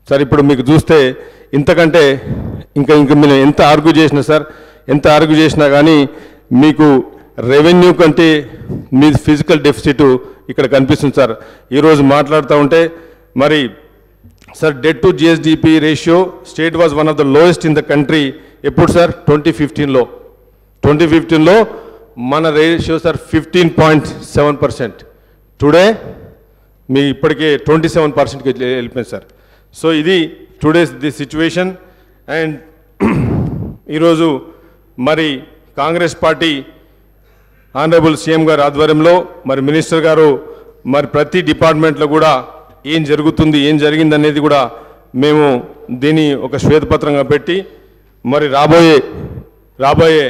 Sir ఇప్పుడు మీకు చూస్తే ఇంతకంటే ఇంకా మీరు ఎంత ఆర్గ్యూ చేసినా సార్, ఎంత ఆర్గ్యూ చేసినా కానీ మీకు రెవెన్యూ కంటే మీ ఫిజికల్ డెఫిసిట్ ఇక్కడ కనిపిస్తుంది సార్. ఈరోజు మాట్లాడుతూ ఉంటే మరి sir debt to GSDP ratio state was one of the lowest in the country. ఎప్పుడు సార్? 2015లో మన రేషియో సార్ 15.7%. టుడే మీ ఇప్పటికే 27%కి వెళ్ళిపోయింది సార్. సో ఇది టుడేస్ ది సిచ్యువేషన్. అండ్ ఈరోజు మరి కాంగ్రెస్ పార్టీ ఆనరబుల్ సీఎం గారి ఆధ్వర్యంలో మరి మినిస్టర్ గారు మరి ప్రతి డిపార్ట్మెంట్లో కూడా ఏం జరుగుతుంది, ఏం జరిగింది అనేది కూడా మేము దీన్ని ఒక శ్వేతపత్రంగా పెట్టి మరి రాబోయే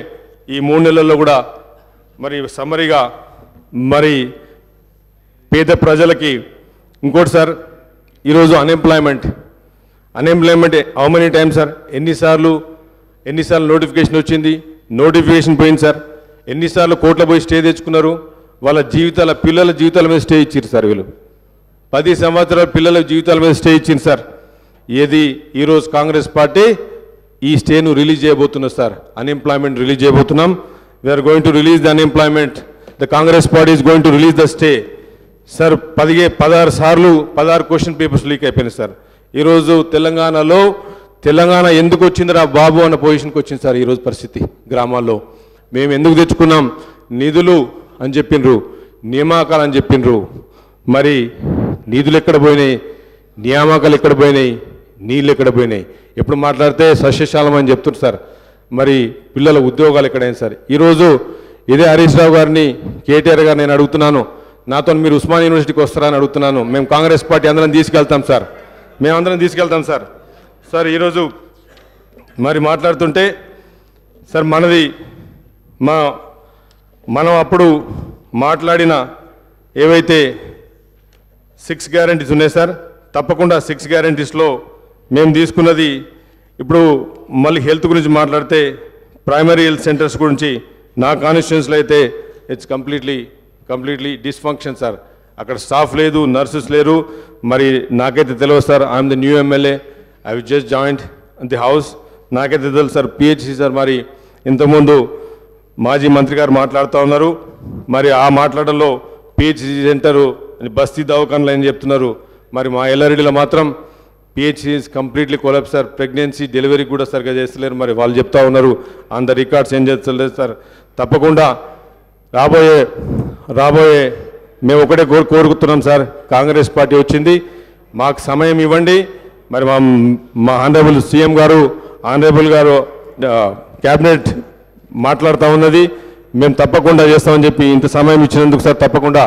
ఈ 3 నెలల్లో కూడా మరి సమ్మరీగా మరి పేద ప్రజలకి. ఇంకోటి సార్, ఈరోజు unemployment how many times sir? ఎన్నిసార్లు నోటిఫికేషన్ వచ్చింది, నోటిఫికేషన్ పోయింది సార్. ఎన్నిసార్లు కోర్టులో పోయి స్టే తెచ్చుకున్నారు. వాళ్ళ పిల్లల జీవితాల మీద స్టే ఇచ్చారు సార్. వీళ్ళు 10 సంవత్సరాల పిల్లల జీవితాల మీద స్టే ఇచ్చింది సార్. ఏది ఈరోజు కాంగ్రెస్ పార్టీ ఈ స్టేను రిలీజ్ చేయబోతున్నారు సార్. అన్ఎంప్లాయ్మెంట్ రిలీజ్ చేయబోతున్నాం. We're going to release the unemployment. The Congress party is going to release the stay sir. 16 question papers leak అయిపోయినాయి సార్. ఈరోజు తెలంగాణ ఎందుకు వచ్చిందిరా బాబు అన్న పొజిషన్కి వచ్చింది సార్. ఈరోజు పరిస్థితి గ్రామాల్లో మేము ఎందుకు తెచ్చుకున్నాం? నిధులు అని చెప్పిండ్రు, నియామకాలు అని చెప్పిండ్రు. మరి నిధులు ఎక్కడ పోయినాయి, నియామకాలు ఎక్కడ పోయినాయి, నీళ్ళు ఎక్కడ పోయినాయి? ఎప్పుడు మాట్లాడితే సస్యశాలం అని చెప్తున్నారు సార్. మరి పిల్లల ఉద్యోగాలు ఎక్కడైనా సార్? ఈరోజు ఇదే హరీష్ రావు గారిని, కేటీఆర్ గారు నేను అడుగుతున్నాను, నాతో మీరు ఉస్మానియా యూనివర్సిటీకి వస్తారా అని అడుగుతున్నాను. మేము కాంగ్రెస్ పార్టీ అందరం తీసుకెళ్తాం సార్. సార్ ఈరోజు మరి మాట్లాడుతుంటే సార్ మనం అప్పుడు మాట్లాడిన ఏవైతే 6 గ్యారంటీస్ ఉన్నాయి సార్, తప్పకుండా 6 గ్యారంటీస్లో మేము తీసుకున్నది. ఇప్పుడు మళ్ళీ హెల్త్ గురించి మాట్లాడితే ప్రైమరీ హెల్త్ సెంటర్స్ గురించి నా కాన్స్టిట్యుయెన్సీలో అయితే ఇట్స్ కంప్లీట్లీ డిస్ఫంక్షన్ సార్. అక్కడ స్టాఫ్ లేదు, నర్సెస్ లేరు. మరి నాకైతే తెలియదు sir. I'm the new MLA, I will just joint the house. నాకైతే తెలుసు సార్. పిహెచ్సి సార్ మరి ఇంతకుముందు మాజీ మంత్రి గారు మాట్లాడుతూ ఉన్నారు. మరి ఆ మాట్లాడడంలో పిహెచ్సి సెంటరు బస్తీ దవాఖానలు అని చెప్తున్నారు. మరి మా ఎల్లారెడ్డిలో మాత్రం PHC is completely collapse sir. Pregnancy delivery కూడా సరిగ్గా చేస్తలేరు. మరి వాళ్ళు చెప్తా ఉన్నారు. ఆన్ ద రికార్డ్స్ ఏం చేస్తలేదు సార్. తప్పకుండా రాబోయే మేము ఒకటే కోరుకుతున్నాం సార్. కాంగ్రెస్ పార్టీ వచ్చింది, మాకు సమయం ఇవ్వండి. మరి మా ఆనరబుల్ సీఎం గారు క్యాబినెట్ మాట్లాడుతూ ఉన్నది. మేము తప్పకుండా చేస్తామని చెప్పి ఇంత సమయం ఇచ్చినందుకు సార్ తప్పకుండా